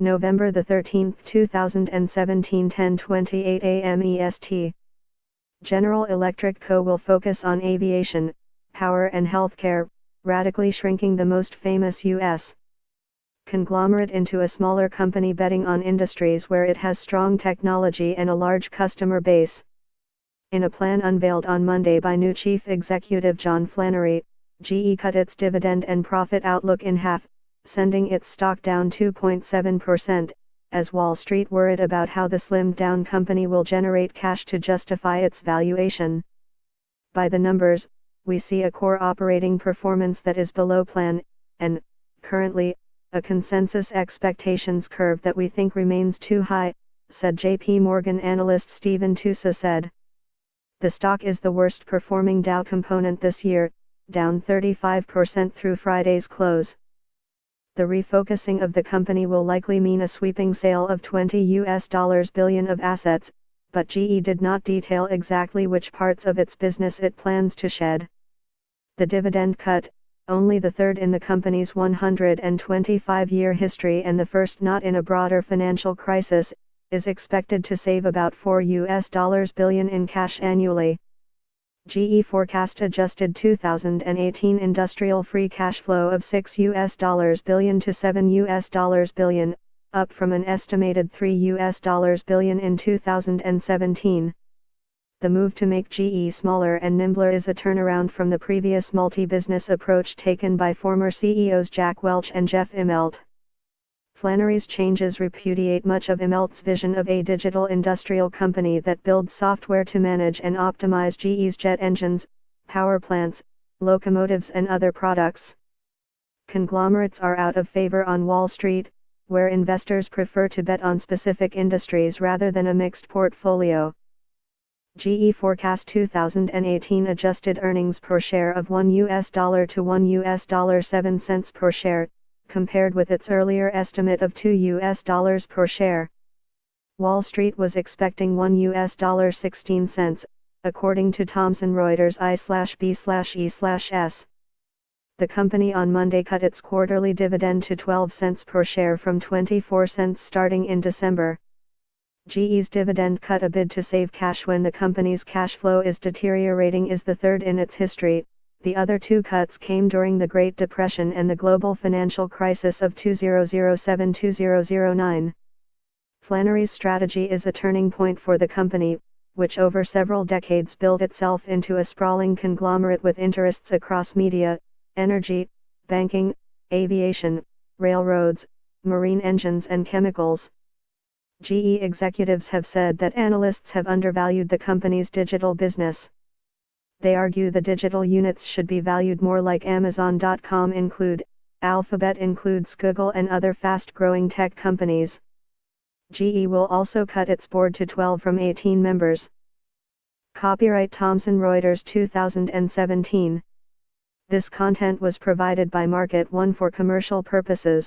November 13, 2017, 10:28 a.m. EST. General Electric Co. will focus on aviation, power and healthcare, radically shrinking the most famous U.S. conglomerate into a smaller company betting on industries where it has strong technology and a large customer base. In a plan unveiled on Monday by new Chief Executive John Flannery, GE cut its dividend and profit outlook in half, sending its stock down 2.7%, as Wall Street worried about how the slimmed-down company will generate cash to justify its valuation. By the numbers, we see a core operating performance that is below plan, and, currently, a consensus expectations curve that we think remains too high, said JP Morgan analyst Stephen Tusa said. The stock is the worst performing Dow component this year, down 35% through Friday's close. The refocusing of the company will likely mean a sweeping sale of $20 billion of assets, but GE did not detail exactly which parts of its business it plans to shed. The dividend cut, only the third in the company's 125-year history and the first not in a broader financial crisis, is expected to save about $4 billion in cash annually. GE forecast adjusted 2018 industrial free cash flow of $6 billion to $7 billion, up from an estimated $3 billion in 2017. The move to make GE smaller and nimbler is a turnaround from the previous multi-business approach taken by former CEOs Jack Welch and Jeff Immelt. Flannery's changes repudiate much of Immelt's vision of a digital industrial company that builds software to manage and optimize GE's jet engines, power plants, locomotives and other products. Conglomerates are out of favor on Wall Street, where investors prefer to bet on specific industries rather than a mixed portfolio. GE forecast 2018 adjusted earnings per share of $1 to $1.07 per share, compared with its earlier estimate of $2 per share. Wall Street was expecting $1.16, according to Thomson Reuters I/B/E/S. The company on Monday cut its quarterly dividend to 12 cents per share from 24 cents starting in December. GE's dividend cut, a bid to save cash when the company's cash flow is deteriorating, is the third in its history. The other two cuts came during the Great Depression and the global financial crisis of 2007-2009. Flannery's strategy is a turning point for the company, which over several decades built itself into a sprawling conglomerate with interests across media, energy, banking, aviation, railroads, marine engines and chemicals. GE executives have said that analysts have undervalued the company's digital business. They argue the digital units should be valued more like Amazon.com Alphabet includes Google and other fast-growing tech companies. GE will also cut its board to 12 from 18 members. Copyright Thomson Reuters 2017. This content was provided by Market One for commercial purposes.